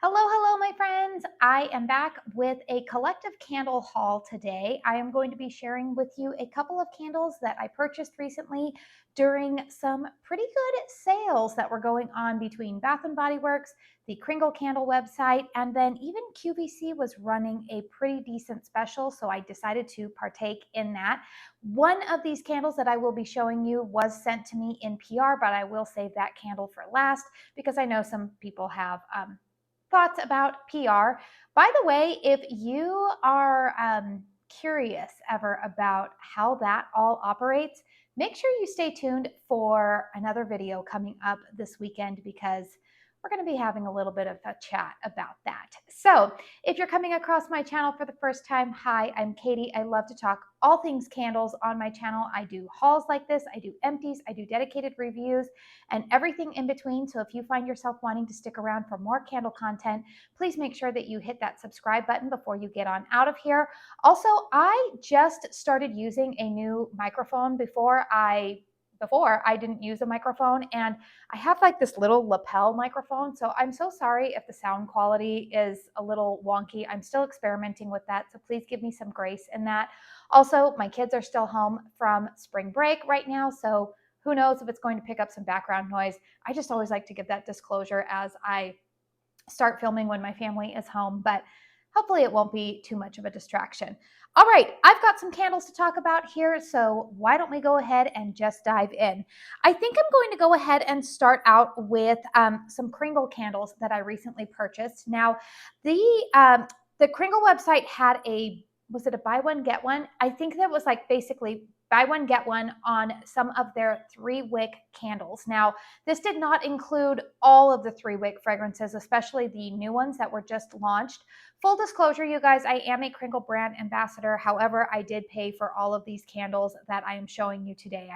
Hello, my friends. I am back with a collective candle haul today. I am going to be sharing with you a couple of candles that I purchased recently during some pretty good sales that were going on between Bath & Body Works, the Kringle Candle website, and then even QVC was running a pretty decent special, so I decided to partake in that. One of these candles that I will be showing you was sent to me in PR, but I will save that candle for last because I know some people have thoughts about PR. By the way, if you are curious ever about how that all operates, make sure you stay tuned for another video coming up this weekend because we're going to be having a little bit of a chat about that. So if you're coming across my channel for the first time, hi, I'm Katie. I love to talk all things candles on my channel. I do hauls like this, I do empties, I do dedicated reviews, and everything in between. So if you find yourself wanting to stick around for more candle content, please make sure that you hit that subscribe button before you get on out of here. Also, I just started using a new microphone. Before I didn't use a microphone, and I have like this little lapel microphone. So I'm so sorry if the sound quality is a little wonky. I'm still experimenting with that. So please give me some grace in that. Also, my kids are still home from spring break right now. So who knows if it's going to pick up some background noise. I just always like to give that disclosure as I start filming when my family is home, but hopefully it won't be too much of a distraction. All right, I've got some candles to talk about here, so why don't we go ahead and just dive in? I think I'm going to go ahead and start out with some Kringle candles that I recently purchased. Now, the Kringle website had was it a buy one, get one? I think that was like basically buy one, get one on some of their 3-wick candles. Now, this did not include all of the 3-wick fragrances, especially the new ones that were just launched. Full disclosure, you guys, I am a Kringle brand ambassador. However, I did pay for all of these candles that I am showing you today.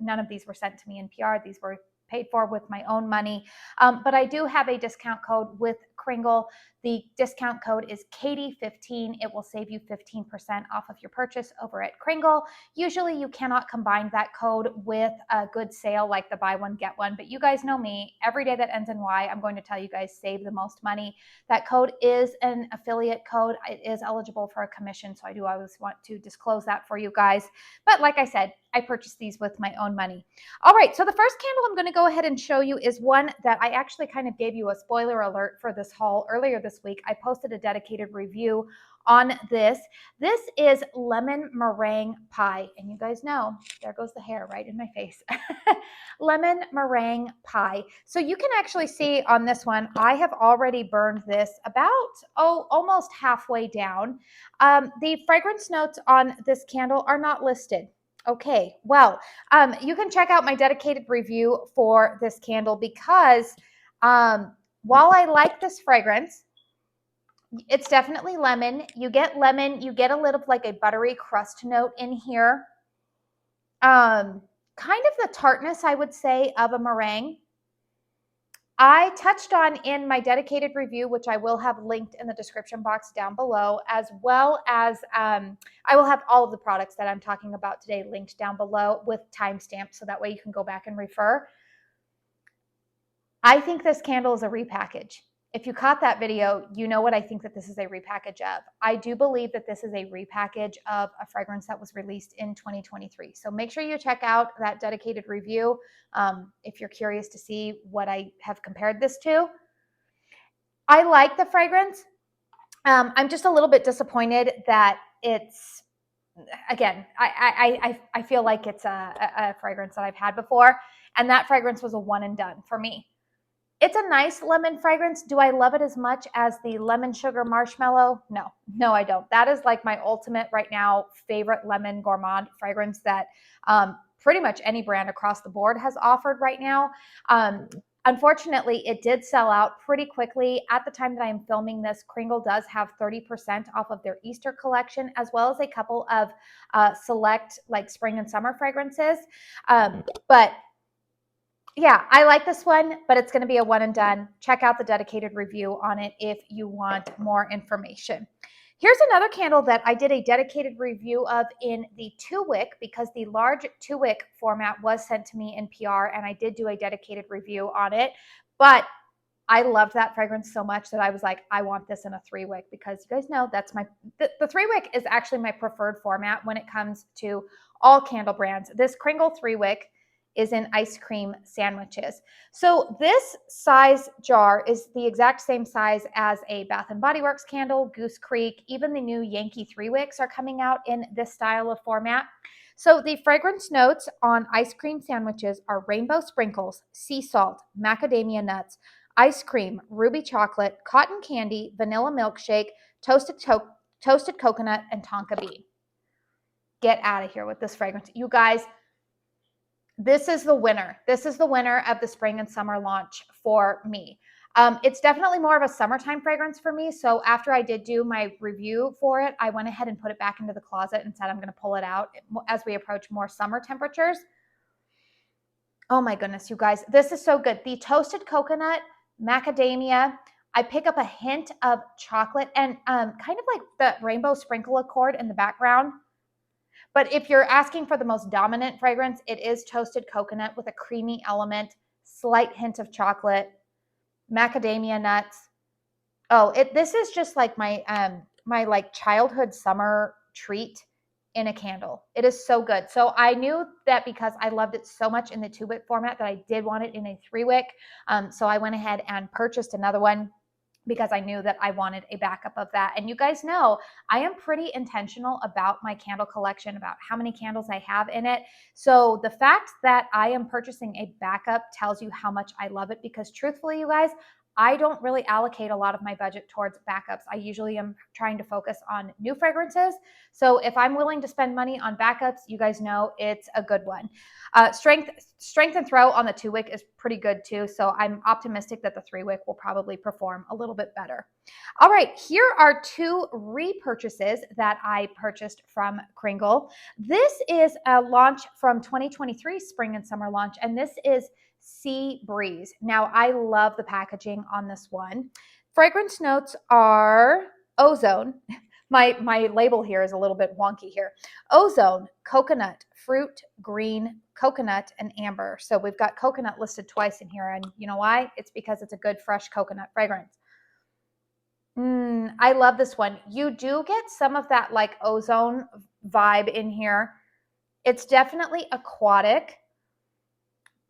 None of these were sent to me in PR. These were paid for with my own money. But I do have a discount code with Kringle. The discount code is Katie15. It will save you 15% off of your purchase over at Kringle. Usually you cannot combine that code with a good sale like the buy one, get one, but you guys know me. Every day that ends in Y, I'm going to tell you guys save the most money. That code is an affiliate code. It is eligible for a commission, so I do always want to disclose that for you guys. But like I said, I purchased these with my own money. All right, so the first candle I'm going to go ahead and show you is one that I actually kind of gave you a spoiler alert for this haul earlier this week. I posted a dedicated review on this. This is Lemon Meringue Pie. And you guys know, there goes the hair right in my face. Lemon Meringue Pie. So you can actually see on this one, I have already burned this about, almost halfway down. The fragrance notes on this candle are not listed. Okay, well, you can check out my dedicated review for this candle because while I like this fragrance, it's definitely lemon. You get lemon. You get a little like a buttery crust note in here. Kind of the tartness, I would say, of a meringue. I touched on in my dedicated review, which I will have linked in the description box down below, as well as I will have all of the products that I'm talking about today linked down below with timestamps, so that way you can go back and refer. I think this candle is a repackage. If you caught that video, you know what I think that this is a repackage of. I do believe that this is a repackage of a fragrance that was released in 2023. So make sure you check out that dedicated review if you're curious to see what I have compared this to. I like the fragrance. I'm just a little bit disappointed that it's, again, I feel like it's a fragrance that I've had before, and that fragrance was a one and done for me. It's a nice lemon fragrance. Do I love it as much as the lemon sugar marshmallow? No, I don't. That is like my ultimate right now favorite lemon gourmand fragrance that pretty much any brand across the board has offered right now. Unfortunately, it did sell out pretty quickly. At the time that I'm filming this, Kringle does have 30% off of their Easter collection, as well as a couple of select like spring and summer fragrances. But yeah, I like this one, but it's going to be a one and done. Check out the dedicated review on it if you want more information. Here's another candle that I did a dedicated review of in the 2-wick because the large 2-wick format was sent to me in PR, and I did do a dedicated review on it. But I loved that fragrance so much that I was like, I want this in a 3-wick, because you guys know that's the 3-wick is actually my preferred format when it comes to all candle brands. This Kringle 3-wick is in ice cream sandwiches. So this size jar is the exact same size as a Bath & Body Works candle, Goose Creek, even the new Yankee 3-wicks are coming out in this style of format. So the fragrance notes on ice cream sandwiches are rainbow sprinkles, sea salt, macadamia nuts, ice cream, ruby chocolate, cotton candy, vanilla milkshake, toasted coconut, and tonka bean. Get out of here with this fragrance. You guys, this is the winner. This is the winner of the spring and summer launch for me. It's definitely more of a summertime fragrance for me. So after I did do my review for it, I went ahead and put it back into the closet and said I'm going to pull it out as we approach more summer temperatures. Oh my goodness, you guys, this is so good. The toasted coconut, macadamia, I pick up a hint of chocolate and kind of like the rainbow sprinkle accord in the background. But if you're asking for the most dominant fragrance, it is toasted coconut with a creamy element, slight hint of chocolate, macadamia nuts. Oh, this is just like my my like childhood summer treat in a candle. It is so good. So I knew that because I loved it so much in the 2-wick format that I did want it in a 3-wick. So I went ahead and purchased another one because I knew that I wanted a backup of that. And you guys know I am pretty intentional about my candle collection, about how many candles I have in it. So the fact that I am purchasing a backup tells you how much I love it, because truthfully, you guys, I don't really allocate a lot of my budget towards backups. I usually am trying to focus on new fragrances. So if I'm willing to spend money on backups, you guys know it's a good one. Strength and throw on the 2-wick is pretty good too. So I'm optimistic that the 3-wick will probably perform a little bit better. All right, here are 2 repurchases that I purchased from Kringle. This is a launch from 2023 spring and summer launch, and this is Sea Breeze. Now, I love the packaging on this one. Fragrance notes are ozone. My label here is a little bit wonky here. Ozone, coconut, fruit, green, coconut, and amber. So we've got coconut listed twice in here, and you know why? It's because it's a good fresh coconut fragrance. I love this one. You do get some of that like ozone vibe in here. It's definitely aquatic.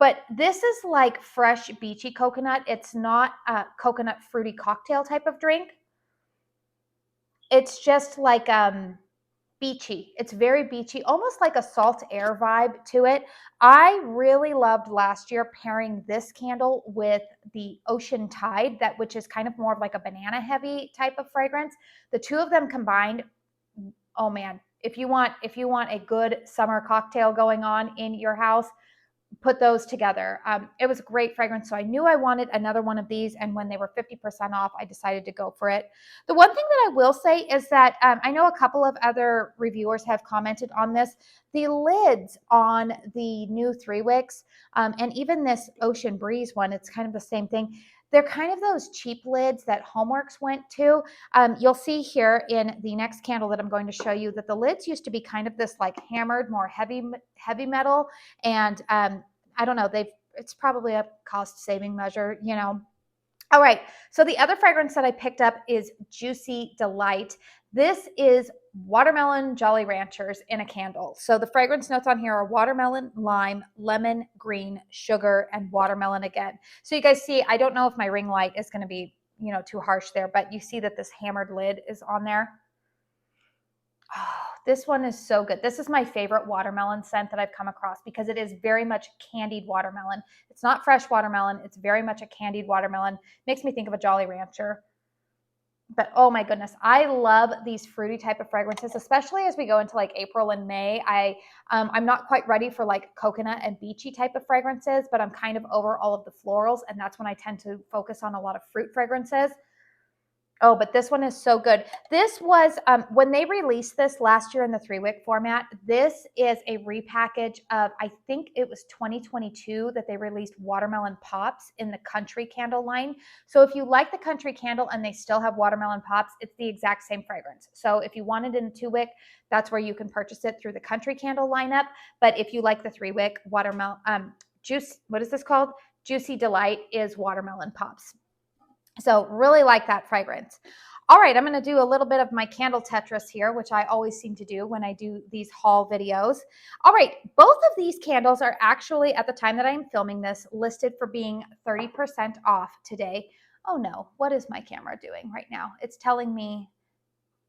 But this is like fresh beachy coconut. It's not a coconut fruity cocktail type of drink. It's just like beachy. It's very beachy, almost like a salt air vibe to it. I really loved last year pairing this candle with the Ocean Tide, which is kind of more of like a banana heavy type of fragrance. The two of them combined, oh man, if you want a good summer cocktail going on in your house, put those together. It was a great fragrance, so I knew I wanted another one of these, and when they were 50% off, I decided to go for it. The one thing that I will say is that I know a couple of other reviewers have commented on this. The lids on the new 3-wicks, and even this Ocean Breeze one, it's kind of the same thing. They're kind of those cheap lids that HOMEWORX went to. You'll see here in the next candle that I'm going to show you that the lids used to be kind of this like hammered, more heavy metal. And I don't know, it's probably a cost saving measure, you know. All right, so the other fragrance that I picked up is Juicy Delight. This is Watermelon Jolly Ranchers in a candle. So the fragrance notes on here are watermelon, lime, lemon, green, sugar, and watermelon again. So you guys see, I don't know if my ring light is going to be, you know, too harsh there, but you see that this hammered lid is on there. Oh, this one is so good. This is my favorite watermelon scent that I've come across because it is very much candied watermelon. It's not fresh watermelon. It's very much a candied watermelon. Makes me think of a Jolly Rancher. But oh my goodness, I love these fruity type of fragrances, especially as we go into like April and May. I'm not quite ready for like coconut and beachy type of fragrances, but I'm kind of over all of the florals, and that's when I tend to focus on a lot of fruit fragrances. Oh, but this one is so good. This was, when they released this last year in the 3-wick format, this is a repackage of, I think it was 2022 that they released Watermelon Pops in the Country Candle line. So if you like the Country Candle and they still have Watermelon Pops, it's the exact same fragrance. So if you want it in 2-wick, that's where you can purchase it through the Country Candle lineup. But if you like the 3-wick, watermelon, what is this called? Juicy Delight is Watermelon Pops. So really like that fragrance. All right, I'm going to do a little bit of my candle Tetris here, which I always seem to do when I do these haul videos. All right, both of these candles are actually, at the time that I'm filming this, listed for being 30% off today. Oh no, what is my camera doing right now? It's telling me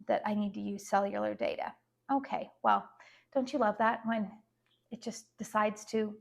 that I need to use cellular data. Okay, well, don't you love that when it just decides to,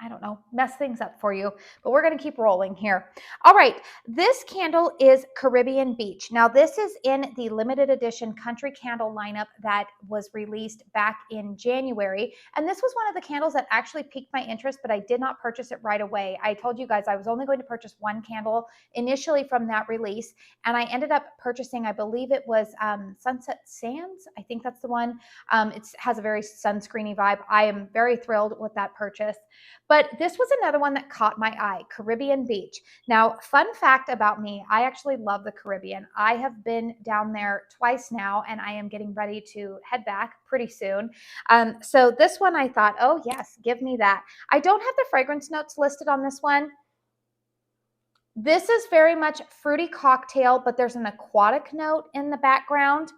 I don't know, mess things up for you, but we're going to keep rolling here. All right, this candle is Caribbean Beach. Now, this is in the limited edition country candle lineup that was released back in January. And this was one of the candles that actually piqued my interest, but I did not purchase it right away. I told you guys I was only going to purchase one candle initially from that release, and I ended up purchasing, I believe it was Sunset Sands. I think that's the one. It has a very sunscreeny vibe. I am very thrilled with that purchase. But this was another one that caught my eye, Caribbean Beach. Now, fun fact about me, I actually love the Caribbean. I have been down there twice now, and I am getting ready to head back pretty soon. So this one I thought, oh yes, give me that. I don't have the fragrance notes listed on this one. This is very much fruity cocktail, but there's an aquatic note in the background.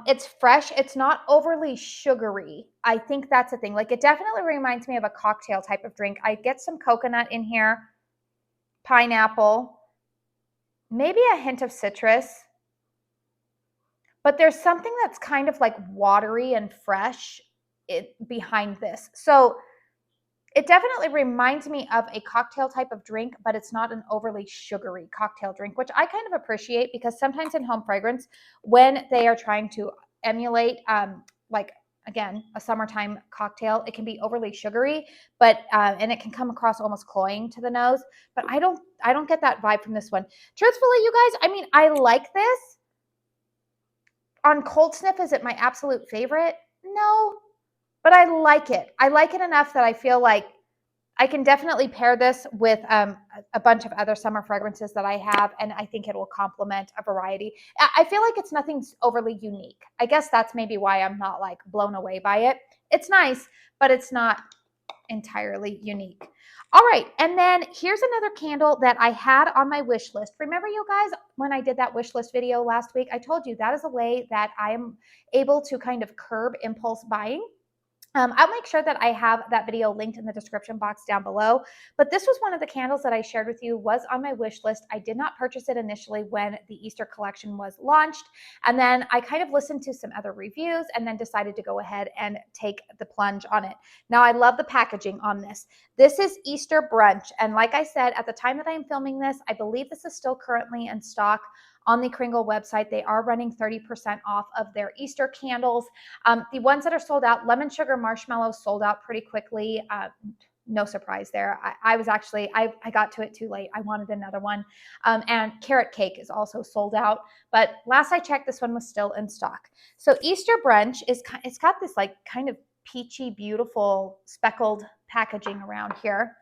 It's fresh. It's not overly sugary. I think that's the thing. Like, it definitely reminds me of a cocktail type of drink. I get some coconut in here, pineapple, maybe a hint of citrus, but there's something that's kind of like watery and fresh behind this. So it definitely reminds me of a cocktail type of drink, but it's not an overly sugary cocktail drink, which I kind of appreciate, because sometimes in home fragrance, when they are trying to emulate, like, again, a summertime cocktail, it can be overly sugary, but and it can come across almost cloying to the nose. But I don't get that vibe from this one. Truthfully, you guys, I mean, I like this. On cold sniff, is it my absolute favorite? No, but I like it. I like it enough that I feel like I can definitely pair this with a bunch of other summer fragrances that I have, and I think it will complement a variety. I feel like it's nothing overly unique. I guess that's maybe why I'm not like blown away by it. It's nice, but it's not entirely unique. All right, and then here's another candle that I had on my wish list. Remember, you guys, when I did that wish list video last week, I told you that is a way that I am able to kind of curb impulse buying. I'll make sure that I have that video linked in the description box down below. But this was one of the candles that I shared with you, was on my wish list. I did not purchase it initially when the Easter collection was launched. And then I kind of listened to some other reviews and then decided to go ahead and take the plunge on it. Now, I love the packaging on this. This is Easter Brunch. And like I said, at the time that I am filming this, I believe this is still currently in stock on the KRINGLE website. They are running 30% off of their Easter candles. The ones that are sold out, lemon sugar marshmallow, sold out pretty quickly. No surprise there. I was actually, I got to it too late. I wanted another one. And carrot cake is also sold out. But last I checked, this one was still in stock. So Easter Brunch it's got this like kind of peachy, beautiful speckled packaging around here.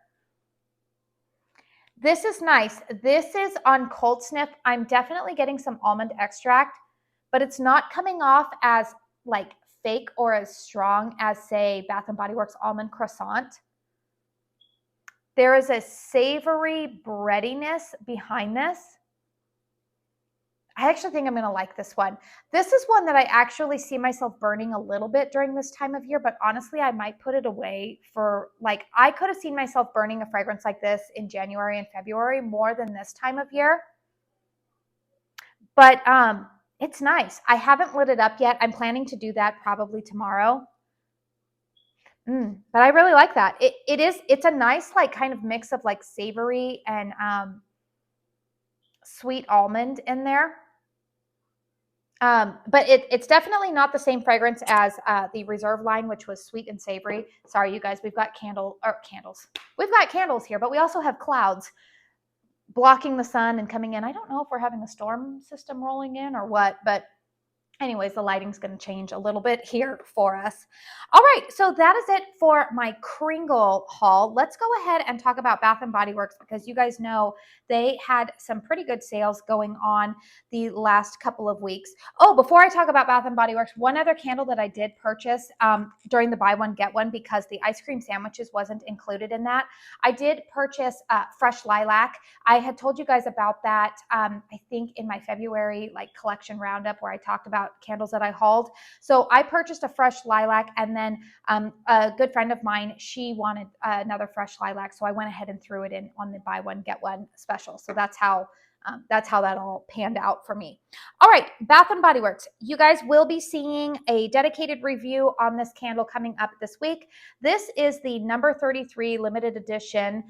This is nice. This is on cold sniff. I'm definitely getting some almond extract, but it's not coming off as like fake or as strong as, say, Bath & Body Works Almond Croissant. There is a savory breadiness behind this. I actually think I'm going to like this one. This is one that I actually see myself burning a little bit during this time of year, but honestly, I might put it away for, like, I could have seen myself burning a fragrance like this in January and February more than this time of year. But it's nice. I haven't lit it up yet. I'm planning to do that probably tomorrow. But I really like that. It's a nice, like, kind of mix of like savory and sweet almond in there. But it's definitely not the same fragrance as the Reserve line, which was sweet and savory. Sorry, you guys, we've got candles. We've got candles here, but we also have clouds blocking the sun and coming in. I don't know if we're having a storm system rolling in or what, but Anyways, the lighting's going to change a little bit here for us. All right, so that is it for my Kringle haul. Let's go ahead and talk about Bath & Body Works because you guys know they had some pretty good sales going on the last couple of weeks. Oh, before I talk about Bath & Body Works, one other candle that I did purchase during the buy one, get one because the ice cream sandwiches wasn't included in that. I did purchase Fresh Lilac. I had told you guys about that, I think in my February collection roundup where I talked about candles that I hauled. So I purchased a Fresh Lilac, and then a good friend of mine, she wanted another Fresh Lilac, so I went ahead and threw it in on the buy one get one special. So that's how that all panned out for me. All right, Bath & Body Works. You guys will be seeing a dedicated review on this candle coming up this week. This is the number 33 limited edition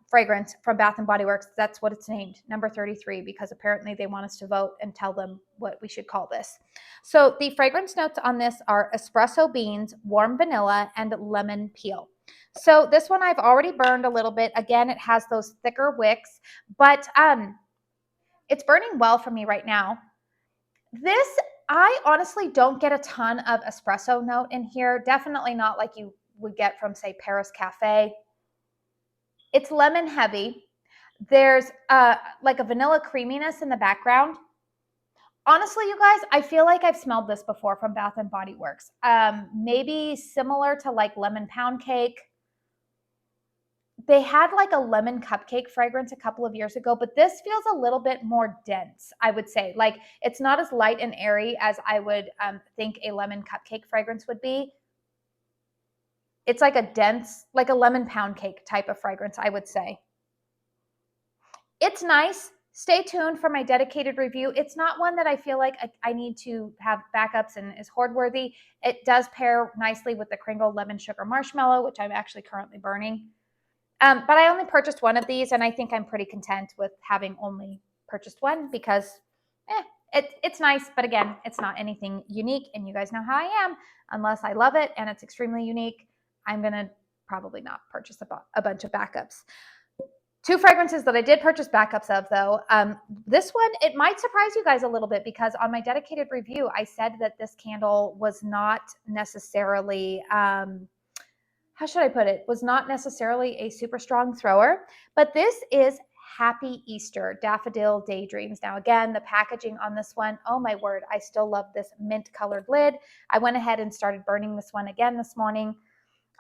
fragrance from Bath & Body Works. That's what it's named, number 33, because apparently they want us to vote and tell them what we should call this. So the fragrance notes on this are espresso beans, warm vanilla, and lemon peel. So this one I've already burned a little bit. Again, it has those thicker wicks, but it's burning well for me right now. This, I honestly don't get a ton of espresso note in here. Definitely not like you would get from, say, Paris Cafe. It's lemon heavy. There's like a vanilla creaminess in the background. Honestly, you guys, I feel like I've smelled this before from Bath & Body Works. Maybe similar to like lemon pound cake. They had like a lemon cupcake fragrance a couple of years ago, but this feels a little bit more dense, I would say. Like it's not as light and airy as I would think a lemon cupcake fragrance would be. It's like a dense, like a lemon pound cake type of fragrance, I would say. It's nice. Stay tuned for my dedicated review. It's not one that I feel like I need to have backups and is hoard worthy. It does pair nicely with the Kringle Lemon Sugar Marshmallow, which I'm actually currently burning. But I only purchased one of these, and I think I'm pretty content with having only purchased one because it's nice. But again, it's not anything unique, and you guys know how I am. Unless I love it and it's extremely unique, I'm going to probably not purchase a bunch of backups. Two fragrances that I did purchase backups of, though. This one, it might surprise you guys a little bit because on my dedicated review, I said that this candle was not necessarily... how should I put it, was not necessarily a super strong thrower, but this is Happy Easter Daffodil Daydreams. Now, again, the packaging on this one, oh my word, I still love this mint colored lid. I went ahead and started burning this one again this morning.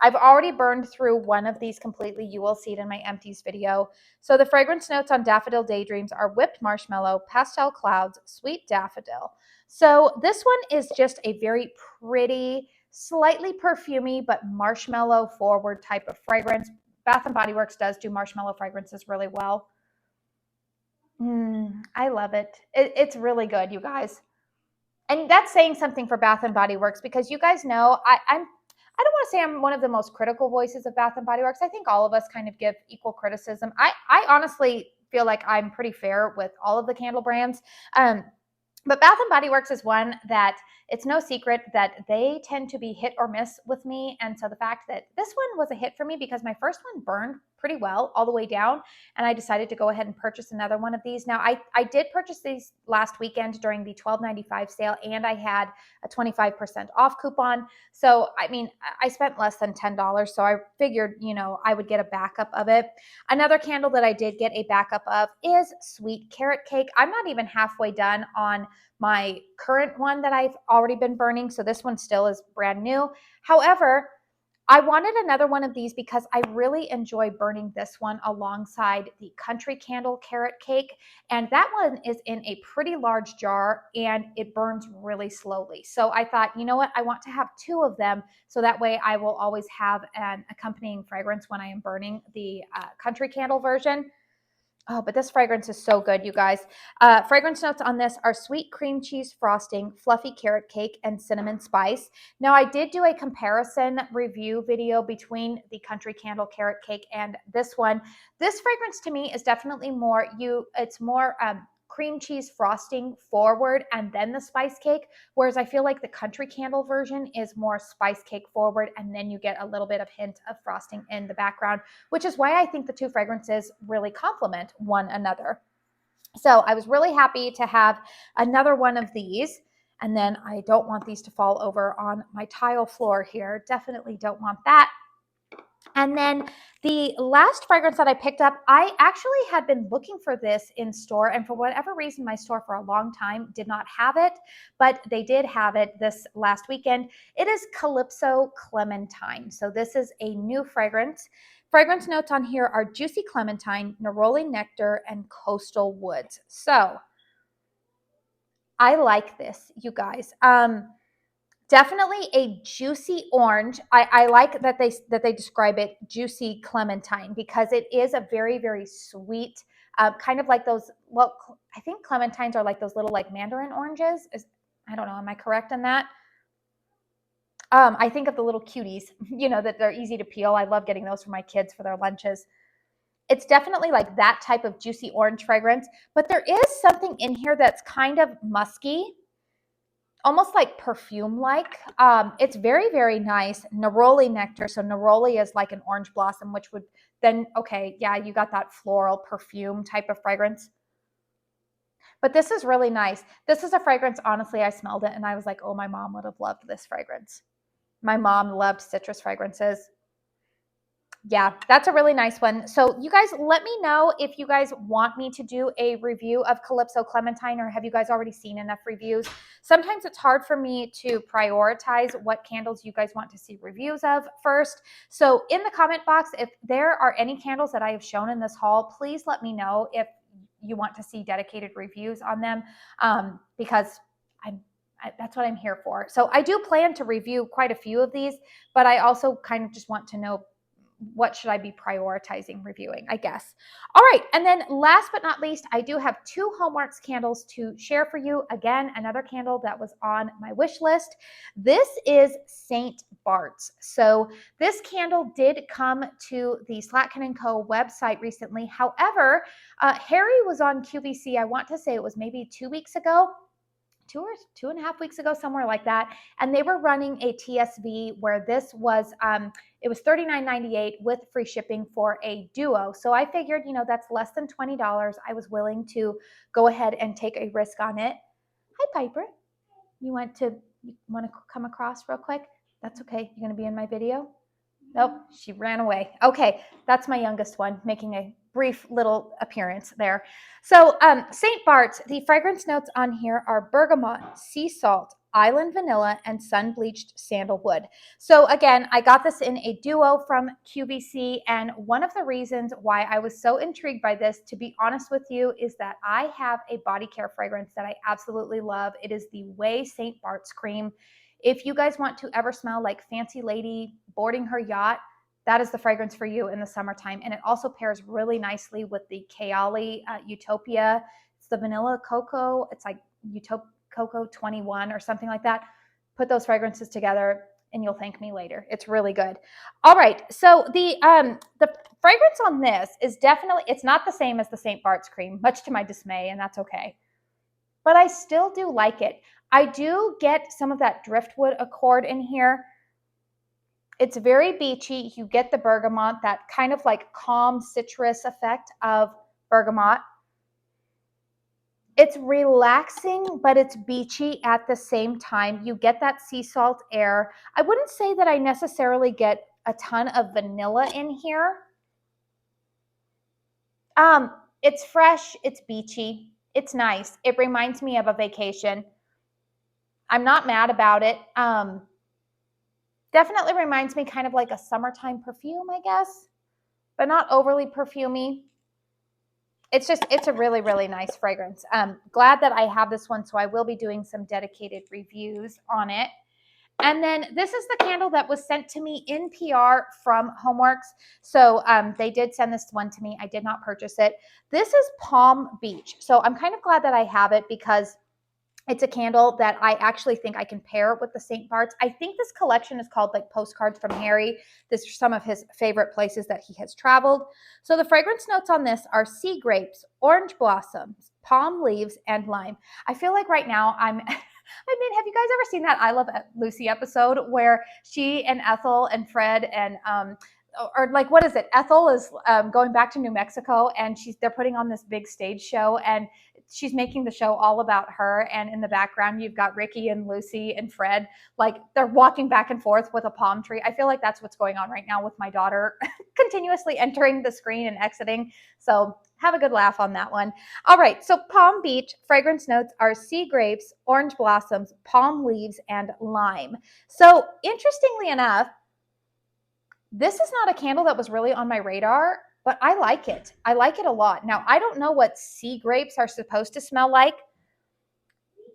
I've already burned through one of these completely. You will see it in my empties video. So the fragrance notes on Daffodil Daydreams are whipped marshmallow, pastel clouds, sweet daffodil. So this one is just a very pretty, slightly perfumey, but marshmallow forward type of fragrance. Bath & Body Works does do marshmallow fragrances really well. I love it. It's really good, you guys. And that's saying something for Bath & Body Works because you guys know I don't want to say I'm one of the most critical voices of Bath & Body Works. I think all of us kind of give equal criticism. I honestly feel like I'm pretty fair with all of the candle brands. But Bath & Body Works is one that it's no secret that they tend to be hit or miss with me. And so the fact that this one was a hit for me because my first one burned pretty well all the way down, and I decided to go ahead and purchase another one of these. Now, I did purchase these last weekend during the $12.95 sale, and I had a 25% off coupon. So, I mean, I spent less than $10, so I figured, I would get a backup of it. Another candle that I did get a backup of is Sweet Carrot Cake. I'm not even halfway done on my current one that I've already been burning, so this one still is brand new. However, I wanted another one of these because I really enjoy burning this one alongside the Country Candle Carrot Cake, and that one is in a pretty large jar and it burns really slowly. So I thought, you know what, I want to have two of them so that way I will always have an accompanying fragrance when I am burning the Country Candle version. Oh, but this fragrance is so good, you guys. Fragrance notes on this are sweet cream cheese frosting, fluffy carrot cake, and cinnamon spice. Now, I did do a comparison review video between the Country Candle Carrot Cake and this one. This fragrance to me is definitely more, it's more cream cheese frosting forward and then the spice cake, whereas I feel like the Country Candle version is more spice cake forward and then you get a little bit of hint of frosting in the background, which is why I think the two fragrances really complement one another. So I was really happy to have another one of these. And then I don't want these to fall over on my tile floor here. Definitely don't want that. And then the last fragrance that I picked up, I actually had been looking for this in store, and for whatever reason, my store for a long time did not have it, but they did have it this last weekend. It is Calypso Clementine. So this is a new fragrance. Fragrance notes on here are juicy clementine, neroli nectar, and coastal woods. So I like this, you guys. Definitely a juicy orange. I like that they describe it juicy clementine, because it is a very, very sweet, kind of like those, well, I think clementines are like those little like mandarin oranges. I don't know, am I correct on that? I think of the little cuties, you know, that they're easy to peel. I love getting those for my kids for their lunches. It's definitely like that type of juicy orange fragrance, but there is something in here that's kind of musky, almost like perfume-like. It's very, very nice. Neroli nectar. So neroli is like an orange blossom, which would then, okay, yeah, you got that floral perfume type of fragrance. But this is really nice. This is a fragrance, honestly, I smelled it and I was like, oh, my mom would have loved this fragrance. My mom loved citrus fragrances. Yeah, that's a really nice one. So you guys, let me know if you guys want me to do a review of Calypso Clementine, or have you guys already seen enough reviews? Sometimes it's hard for me to prioritize what candles you guys want to see reviews of first. So in the comment box, if there are any candles that I have shown in this haul, please let me know if you want to see dedicated reviews on them, because that's what I'm here for. So I do plan to review quite a few of these, but I also kind of just want to know what should I be prioritizing reviewing, I guess. All right, and then last but not least, I do have 2 HOMEWORX candles to share for you. Again, another candle that was on my wish list. This is Saint Barts. So this candle did come to the Slatkin & Co. website recently. However, Harry was on QVC, I want to say it was maybe 2 weeks ago, 2.5 weeks ago, somewhere like that. And they were running a TSV where this was, it was $39.98 with free shipping for a duo. So I figured, you know, that's less than $20. I was willing to go ahead and take a risk on it. Hi, Piper. You want to come across real quick? That's okay. You're going to be in my video? Nope, she ran away. Okay, that's my youngest one making a brief little appearance there. So St. Bart's, the fragrance notes on here are bergamot, sea salt, island vanilla, and sun-bleached sandalwood. So again, I got this in a duo from QVC, and one of the reasons why I was so intrigued by this, to be honest with you, is that I have a body care fragrance that I absolutely love. It is the Way St. Bart's Cream. If you guys want to ever smell like fancy lady boarding her yacht, that is the fragrance for you in the summertime. And it also pairs really nicely with the Kayali Utopia. It's the vanilla cocoa. It's like Cocoa 21 or something like that. Put those fragrances together and you'll thank me later. It's really good. All right. So the fragrance on this is definitely, it's not the same as the St. Bart's Cream, much to my dismay, and that's okay. But I still do like it. I do get some of that driftwood accord in here. It's very beachy. You get the bergamot, that kind of like calm citrus effect of bergamot. It's relaxing, but it's beachy at the same time. You get that sea salt air. I wouldn't say that I necessarily get a ton of vanilla in here. It's fresh, it's beachy, it's nice. It reminds me of a vacation. I'm not mad about it. Definitely reminds me kind of like a summertime perfume, I guess, but not overly perfumey. It's a really, really nice fragrance. Glad that I have this one, so I will be doing some dedicated reviews on it. And then this is the candle that was sent to me in PR from HOMEWORX. So they did send this one to me. I did not purchase it. This is Palm Beach. So I'm kind of glad that I have it, because it's a candle that I actually think I can pair with the St. Bart's. I think this collection is called like Postcards from Harry. This is some of his favorite places that he has traveled. So the fragrance notes on this are sea grapes, orange blossoms, palm leaves, and lime. I feel like right now have you guys ever seen that I Love Lucy episode where she and Ethel and Fred and or like, what is it? Ethel is going back to New Mexico, and they're putting on this big stage show, and she's making the show all about her. And in the background, you've got Ricky and Lucy and Fred, like they're walking back and forth with a palm tree. I feel like that's what's going on right now with my daughter, continuously entering the screen and exiting. So have a good laugh on that one. All right, so Palm Beach fragrance notes are sea grapes, orange blossoms, palm leaves, and lime. So interestingly enough, this is not a candle that was really on my radar, but I like it. I like it a lot. Now, I don't know what sea grapes are supposed to smell like.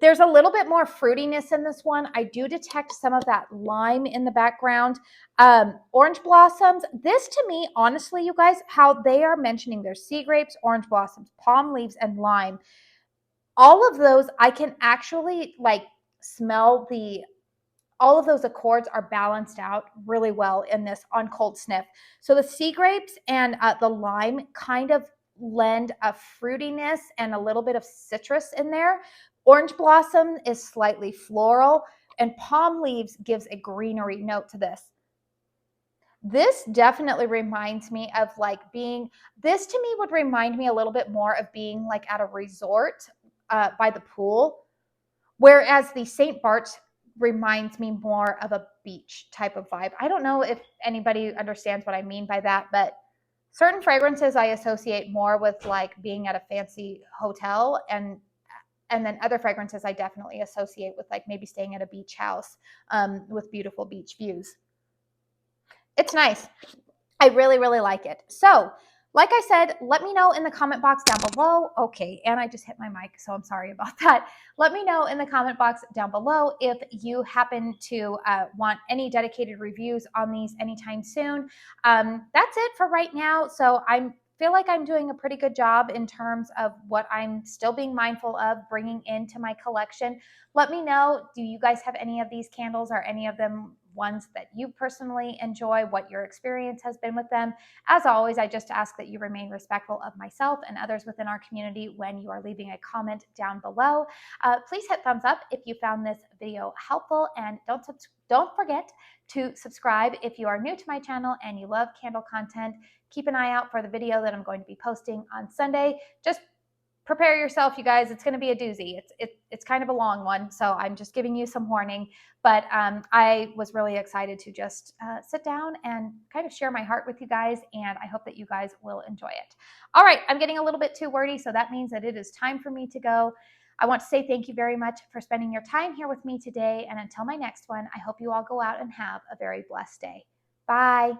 There's a little bit more fruitiness in this one. I do detect some of that lime in the background. Orange blossoms. This to me, honestly, you guys, how they are mentioning their sea grapes, orange blossoms, palm leaves, and lime. All of those, I can actually like smell all of those accords are balanced out really well in this on cold sniff. So the sea grapes and the lime kind of lend a fruitiness and a little bit of citrus in there. Orange blossom is slightly floral, and palm leaves gives a greenery note to this. This definitely reminds me of like this to me would remind me a little bit more of being like at a resort by the pool. Whereas the St. Barts reminds me more of a beach type of vibe. I don't know if anybody understands what I mean by that, but certain fragrances I associate more with like being at a fancy hotel, and then other fragrances I definitely associate with like maybe staying at a beach house with beautiful beach views. It's nice. I really, really like it. So, like I said, let me know in the comment box down below. Okay, and I just hit my mic, so I'm sorry about that. Let me know in the comment box down below if you happen to want any dedicated reviews on these anytime soon. That's it for right now. So I feel like I'm doing a pretty good job in terms of what I'm still being mindful of bringing into my collection. Let me know, do you guys have any of these candles? Are any of them ones that you personally enjoy? What your experience has been with them? As always, I just ask that you remain respectful of myself and others within our community when you are leaving a comment down below. Please hit thumbs up if you found this video helpful, and don't forget to subscribe if you are new to my channel and you love candle content. Keep an eye out for the video that I'm going to be posting on Sunday. Just prepare yourself, you guys. It's going to be a doozy. It's kind of a long one, so I'm just giving you some warning. But I was really excited to just sit down and kind of share my heart with you guys, and I hope that you guys will enjoy it. All right, I'm getting a little bit too wordy, so that means that it is time for me to go. I want to say thank you very much for spending your time here with me today, and until my next one, I hope you all go out and have a very blessed day. Bye.